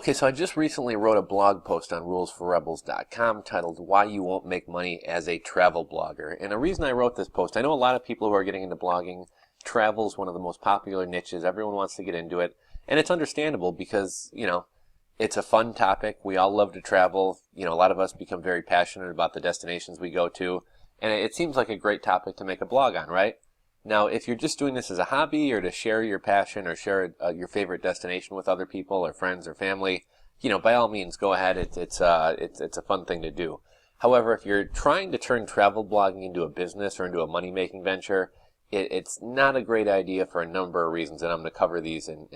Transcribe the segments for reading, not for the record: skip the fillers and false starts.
Okay, so I just recently wrote a blog post on rulesforrebels.com titled Why You Won't Make Money as a Travel Blogger. And the reason I wrote this post, I know a lot of people who are getting into blogging, travel is one of the most popular niches. Everyone wants to get into it. And it's understandable because, it's a fun topic. We all love to travel. A lot of us become very passionate about the destinations we go to. And it seems like a great topic to make a blog on, right? Now, if you're just doing this as a hobby or to share your passion or share your favorite destination with other people or friends or family, by all means, go ahead. It's a fun thing to do. However, if you're trying to turn travel blogging into a business or into a money-making venture, it's not a great idea for a number of reasons, and I'm going to cover these in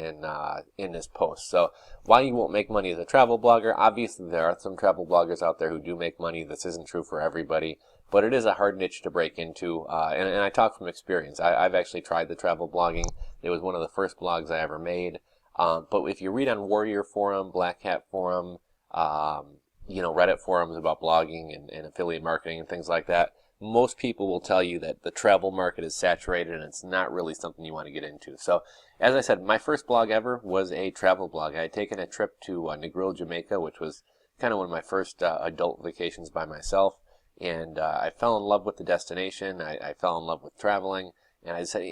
this post. So, why you won't make money as a travel blogger? Obviously, there are some travel bloggers out there who do make money. This isn't true for everybody. But it is a hard niche to break into, and I talk from experience. I've actually tried the travel blogging. It was one of the first blogs I ever made. But if you read on Warrior Forum, Black Hat Forum, Reddit forums about blogging and affiliate marketing and things like that, most people will tell you that the travel market is saturated and it's not really something you want to get into. So, as I said, my first blog ever was a travel blog. I had taken a trip to Negril, Jamaica, which was kind of one of my first adult vacations by myself. And I fell in love with the destination. I fell in love with traveling. And I said,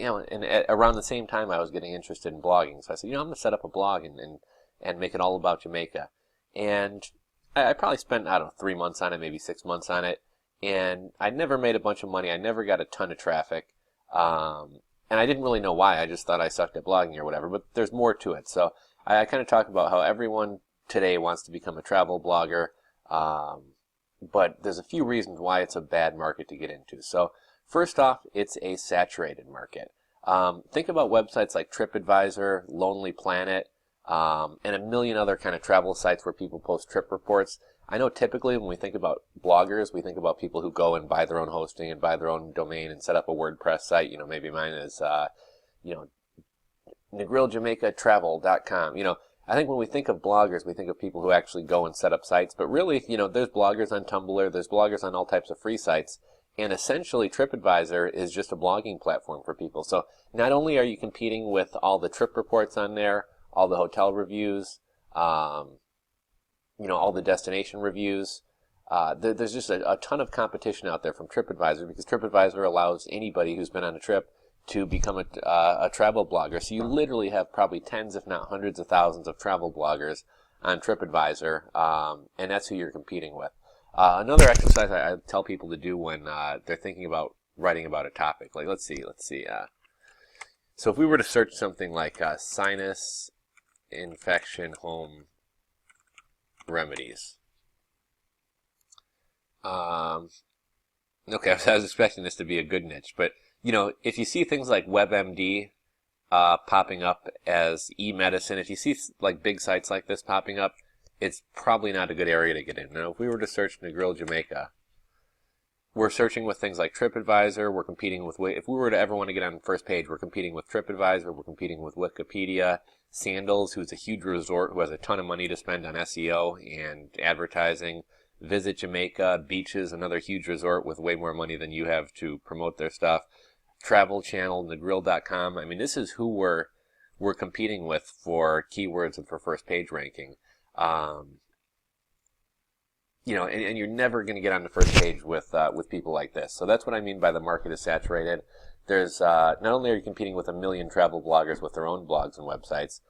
around the same time I was getting interested in blogging. So I said, I'm going to set up a blog and make it all about Jamaica. And I probably spent, 3 months on it, maybe 6 months on it. And I never made a bunch of money. I never got a ton of traffic. And I didn't really know why. I just thought I sucked at blogging or whatever. But there's more to it. So I kind of talk about how everyone today wants to become a travel blogger. But there's a few reasons why it's a bad market to get into. So first off, it's a saturated market. Think about websites like TripAdvisor, Lonely Planet, and a million other kind of travel sites where people post trip reports. I know typically when we think about bloggers, we think about people who go and buy their own hosting and buy their own domain and set up a WordPress site. Maybe mine is, NegrilJamaicaTravel.com. I think when we think of bloggers, we think of people who actually go and set up sites. But really, there's bloggers on Tumblr, there's bloggers on all types of free sites. And essentially, TripAdvisor is just a blogging platform for people. So not only are you competing with all the trip reports on there, all the hotel reviews, all the destination reviews, there's just a ton of competition out there from TripAdvisor because TripAdvisor allows anybody who's been on a trip to become a travel blogger. So you literally have probably tens, if not hundreds of thousands of travel bloggers on TripAdvisor, and that's who you're competing with. Another exercise I tell people to do when they're thinking about writing about a topic, like let's see. So if we were to search something like sinus infection home remedies. Okay, I was expecting this to be a good niche, but if you see things like WebMD popping up as e-medicine, if you see like big sites like this popping up, it's probably not a good area to get in. Now, if we were to search Negril, Jamaica, we're searching with things like TripAdvisor. We're competing with, if we were to ever want to get on the first page, we're competing with TripAdvisor. We're competing with Wikipedia. Sandals, who's a huge resort who has a ton of money to spend on SEO and advertising. Visit Jamaica. Beaches, another huge resort with way more money than you have to promote their stuff. Travel Channel, Negril.com. I mean, this is who we're competing with for keywords and for first page ranking. And you're never going to get on the first page with people like this. So that's what I mean by the market is saturated. There's not only are you competing with a million travel bloggers with their own blogs and websites,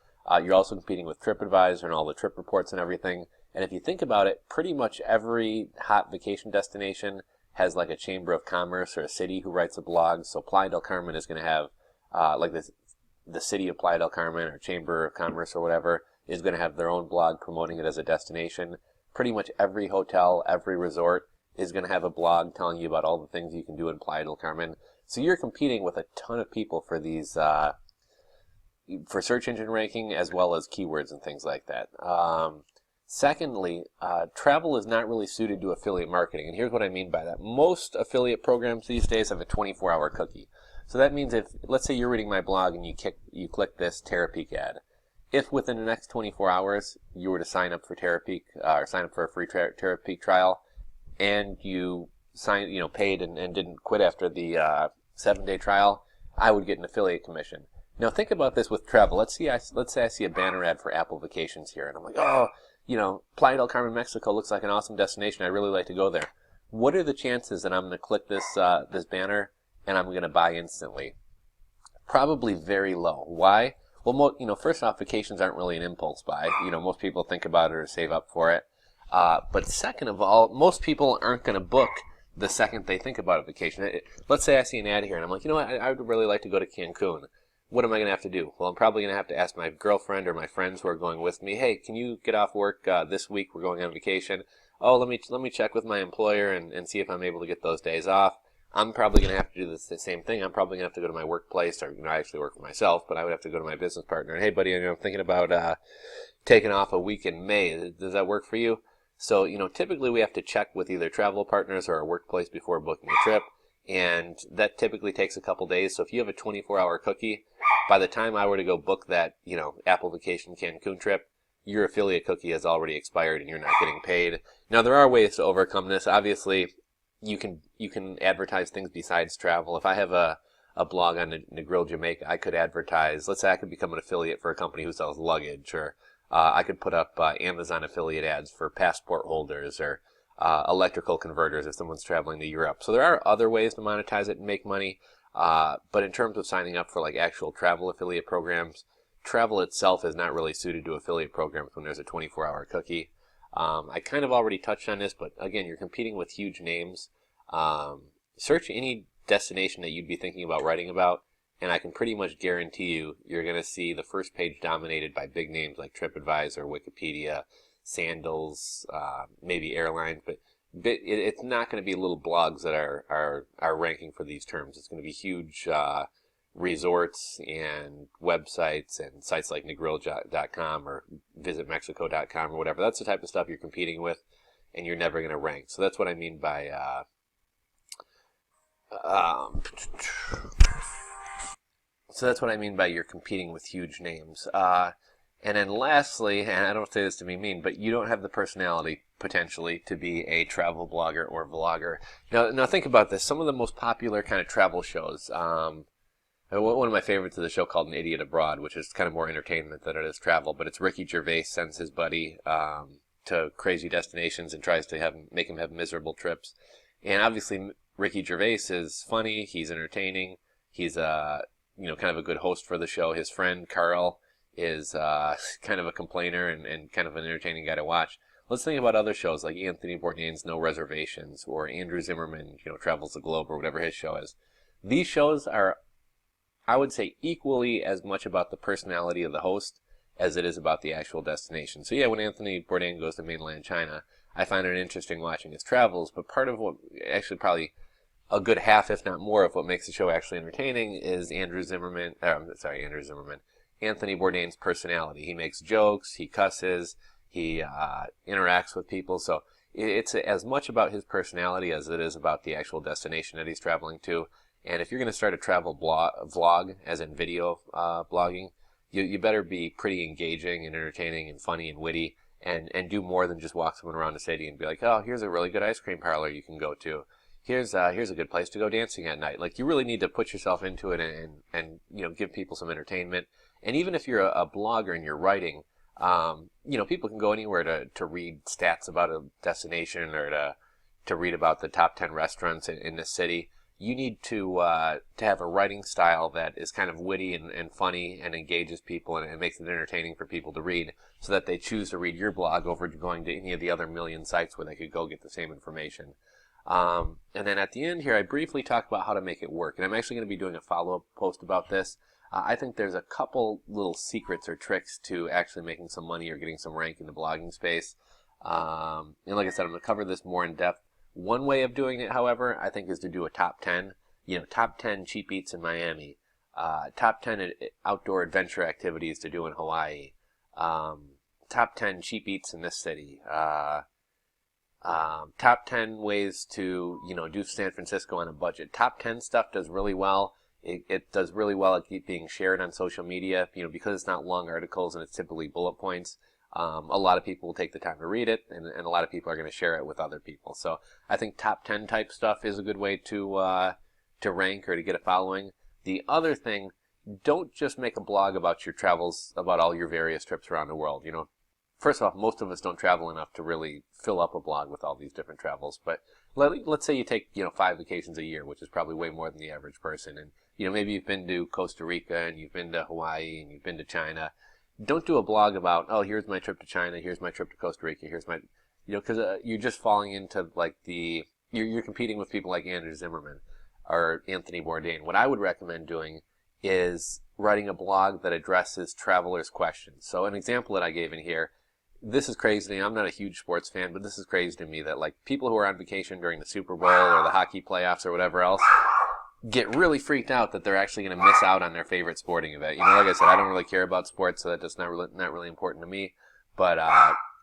you're also competing with TripAdvisor and all the trip reports and everything. And if you think about it, pretty much every hot vacation destination has like a chamber of commerce or a city who writes a blog. So Playa del Carmen is going to have the city of Playa del Carmen or chamber of commerce or whatever is going to have their own blog promoting it as a destination. Pretty much every hotel, every resort is going to have a blog telling you about all the things you can do in Playa del Carmen. So you're competing with a ton of people for these, for search engine ranking as well as keywords and things like that. Secondly, travel is not really suited to affiliate marketing. And here's what I mean by that. Most affiliate programs these days have a 24-hour cookie. So that means if, let's say you're reading my blog and you click this Terapeak ad. If within the next 24 hours you were to sign up for Terapeak, or sign up for a free Terapeak trial, and you paid and didn't quit after the 7-day trial, I would get an affiliate commission. Now think about this with travel. Let's say I see a banner ad for Apple Vacations here, and I'm like, oh, Playa del Carmen, Mexico looks like an awesome destination. I'd really like to go there. What are the chances that I'm going to click this banner and I'm going to buy instantly? Probably very low. Why? Well, first off, vacations aren't really an impulse buy. Most people think about it or save up for it. But second of all, most people aren't going to book the second they think about a vacation. Let's say I see an ad here and I'm like, I would really like to go to Cancun. What am I going to have to do? Well, I'm probably going to have to ask my girlfriend or my friends who are going with me, hey, can you get off work this week? We're going on vacation. Oh, let me check with my employer and see if I'm able to get those days off. I'm probably going to have to do the same thing. I'm probably going to have to go to my workplace, or I actually work for myself, but I would have to go to my business partner. Hey, buddy, I'm thinking about taking off a week in May. Does that work for you? So, typically we have to check with either travel partners or our workplace before booking a trip, and that typically takes a couple days. So if you have a 24-hour cookie, by the time I were to go book that, Apple Vacation Cancun trip, your affiliate cookie has already expired and you're not getting paid. Now, there are ways to overcome this. Obviously, you can advertise things besides travel. If I have a blog on Negril, Jamaica, I could advertise. Let's say I could become an affiliate for a company who sells luggage, or I could put up Amazon affiliate ads for passport holders, or electrical converters if someone's traveling to Europe. So there are other ways to monetize it and make money. But in terms of signing up for like actual travel affiliate programs, travel itself is not really suited to affiliate programs when there's a 24-hour cookie. I kind of already touched on this, but again, you're competing with huge names. Search any destination that you'd be thinking about writing about, and I can pretty much guarantee you're going to see the first page dominated by big names like TripAdvisor, Wikipedia, Sandals, maybe airlines, but it's not going to be little blogs that are ranking for these terms. It's going to be huge resorts and websites and sites like Negril.com or VisitMexico.com or whatever. That's the type of stuff you're competing with, and you're never going to rank. So that's what I mean by you're competing with huge names. And then lastly, and I don't say this to be mean, but you don't have the personality, potentially, to be a travel blogger or vlogger. Now think about this. Some of the most popular kind of travel shows, one of my favorites is a show called An Idiot Abroad, which is kind of more entertainment than it is travel, but it's Ricky Gervais sends his buddy to crazy destinations and tries to make him have miserable trips. And obviously, Ricky Gervais is funny, he's entertaining, he's kind of a good host for the show. His friend, Carl, is kind of a complainer and kind of an entertaining guy to watch. Let's think about other shows like Anthony Bourdain's No Reservations, or Andrew Zimmern, Travels the Globe, or whatever his show is. These shows are, I would say, equally as much about the personality of the host as it is about the actual destination. So yeah, when Anthony Bourdain goes to mainland China, I find it interesting watching his travels, but part of what, actually probably a good half, if not more, of what makes the show actually entertaining is Anthony Bourdain's personality. He makes jokes, he cusses, he interacts with people, so it's as much about his personality as it is about the actual destination that he's traveling to. And if you're going to start a travel vlog, as in video blogging, you better be pretty engaging and entertaining and funny and witty, and do more than just walk someone around the city and be like, oh, here's a really good ice cream parlor you can go to. Here's a good place to go dancing at night. Like, you really need to put yourself into it and give people some entertainment. And even if you're a blogger and you're writing, people can go anywhere to read stats about a destination, or to read about the top 10 restaurants in the city. You need to have a writing style that is kind of witty and funny and engages people and makes it entertaining for people to read, so that they choose to read your blog over going to any of the other million sites where they could go get the same information. And then at the end here, I briefly talk about how to make it work. And I'm actually going to be doing a follow-up post about this. I think there's a couple little secrets or tricks to actually making some money or getting some rank in the blogging space. And like I said, I'm going to cover this more in depth. One way of doing it, however, I think is to do a top 10. Top 10 cheap eats in Miami. Top 10 outdoor adventure activities to do in Hawaii. Top 10 cheap eats in this city. Top 10 ways to, do San Francisco on a budget. Top 10 stuff does really well. It does really well at being shared on social media, because it's not long articles and it's typically bullet points. A lot of people will take the time to read it, and a lot of people are going to share it with other people. So I think top 10 type stuff is a good way to rank or to get a following. The other thing don't just make a blog about your travels, about all your various trips around the world. First off, most of us don't travel enough to really fill up a blog with all these different travels. But let's say you take 5 vacations a year, which is probably way more than the average person. And maybe you've been to Costa Rica and you've been to Hawaii and you've been to China. Don't do a blog about, oh, here's my trip to China, here's my trip to Costa Rica, here's my, because you're just falling into like you're competing with people like Andrew Zimmern or Anthony Bourdain. What I would recommend doing is writing a blog that addresses travelers' questions. So an example that I gave in here, this is crazy to me. I'm not a huge sports fan, but this is crazy to me that like people who are on vacation during the Super Bowl or the hockey playoffs or whatever else get really freaked out that they're actually going to miss out on their favorite sporting event. Like I said, I don't really care about sports, so that's not really important to me. But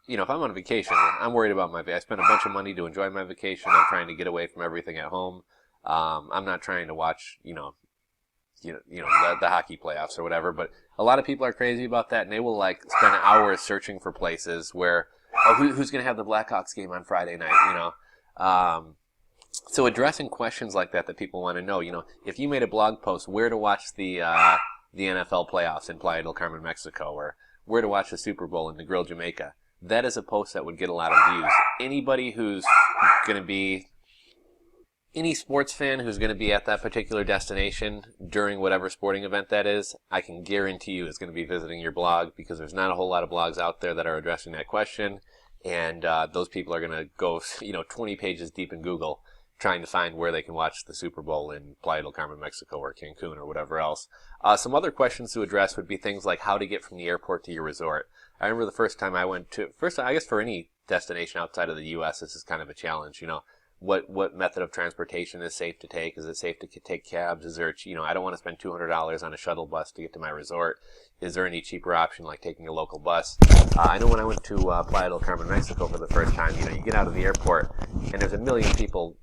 if I'm on vacation, I'm worried about I spent a bunch of money to enjoy my vacation. I'm trying to get away from everything at home. I'm not trying to watch the hockey playoffs or whatever, but a lot of people are crazy about that, and they will like spend hours searching for places where, who's going to have the Blackhawks game on Friday night, So addressing questions like that people want to know, if you made a blog post where to watch the NFL playoffs in Playa del Carmen, Mexico, or where to watch the Super Bowl in Negril, Jamaica, that is a post that would get a lot of views. Anybody who's going to be any sports fan who's going to be at that particular destination during whatever sporting event that is, I can guarantee you is going to be visiting your blog, because there's not a whole lot of blogs out there that are addressing that question. And those people are going to go, 20 pages deep in Google trying to find where they can watch the Super Bowl in Playa del Carmen, Mexico, or Cancun, or whatever else. Some other questions to address would be things like how to get from the airport to your resort. I remember the first time I went to, I guess for any destination outside of the U.S., this is kind of a challenge, What method of transportation is safe to take? Is it safe to take cabs? Is there, I don't want to spend $200 on a shuttle bus to get to my resort. Is there any cheaper option like taking a local bus? I know when I went to Playa del Carmen, Mexico for the first time, you get out of the airport and there's a million people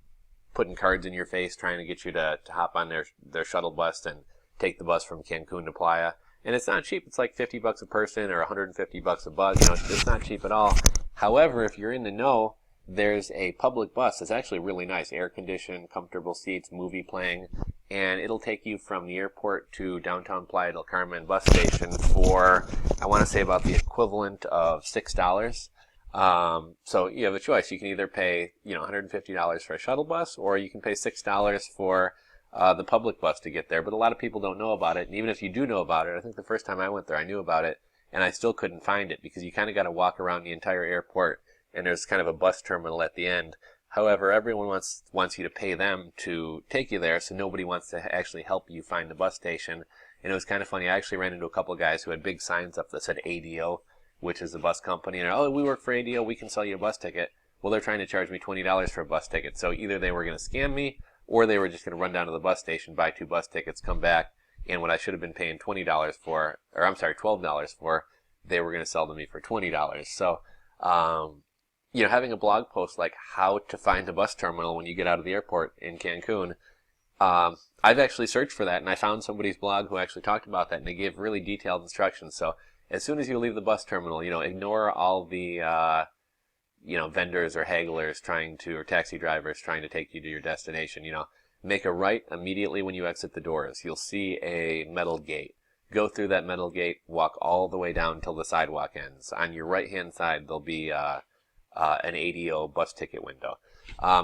putting cards in your face trying to get you to hop on their shuttle bus and take the bus from Cancun to Playa. And it's not cheap. It's like $50 a person or $150 a bus. It's not cheap at all. However, if you're in the know, there's a public bus that's actually really nice, air-conditioned, comfortable seats, movie playing, and it'll take you from the airport to downtown Playa del Carmen bus station for, I want to say, about the equivalent of $6. So you have a choice. You can either pay, $150 for a shuttle bus, or you can pay $6 for the public bus to get there. But a lot of people don't know about it, and even if you do know about it, I think the first time I went there, I knew about it, and I still couldn't find it, because you kind of got to walk around the entire airport, and there's kind of a bus terminal at the end. However, everyone wants you to pay them to take you there, so nobody wants to actually help you find the bus station. And it was kind of funny. I actually ran into a couple of guys who had big signs up that said ADO, which is a bus company, and we work for ADO, we can sell you a bus ticket. Well, they're trying to charge me $20 for a bus ticket. So either they were going to scam me, or they were just going to run down to the bus station, buy 2 bus tickets, come back, and what I should have been paying $12 for, they were going to sell to me for $20. So, having a blog post like how to find a bus terminal when you get out of the airport in Cancun, I've actually searched for that, and I found somebody's blog who actually talked about that, and they gave really detailed instructions. So as soon as you leave the bus terminal, ignore all the, vendors or hagglers or taxi drivers trying to take you to your destination. Make a right immediately when you exit the doors. You'll see a metal gate. Go through that metal gate, walk all the way down till the sidewalk ends. On your right-hand side, there'll be an ADO bus ticket window.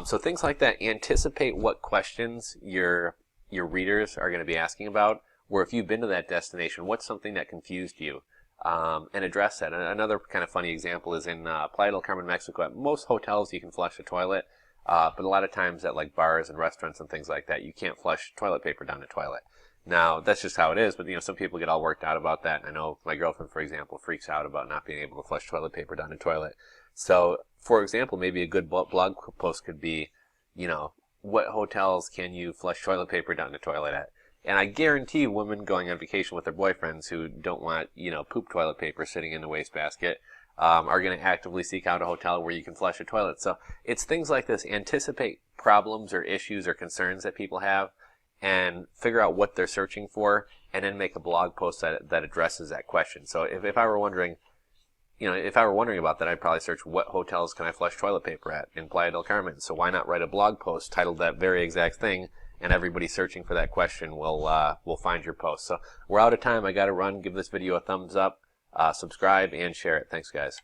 So things like that. Anticipate what questions your readers are going to be asking about, or if you've been to that destination, what's something that confused you, and address that. And another kind of funny example is in Playa del Carmen, Mexico. At most hotels, you can flush a toilet, but a lot of times at like bars and restaurants and things like that, you can't flush toilet paper down the toilet. Now, that's just how it is, but some people get all worked out about that. I know my girlfriend, for example, freaks out about not being able to flush toilet paper down the toilet. So, for example, maybe a good blog post could be, what hotels can you flush toilet paper down the toilet at? And I guarantee women going on vacation with their boyfriends who don't want, poop toilet paper sitting in the wastebasket, are going to actively seek out a hotel where you can flush a toilet. So it's things like this. Anticipate problems or issues or concerns that people have, and figure out what they're searching for, and then make a blog post that addresses that question. So if I were wondering, about that, I'd probably search what hotels can I flush toilet paper at in Playa del Carmen. So why not write a blog post titled that very exact thing and everybody searching for that question will find your post. So we're out of time. I got to run. Give this video a thumbs up, subscribe, and share it. Thanks, guys.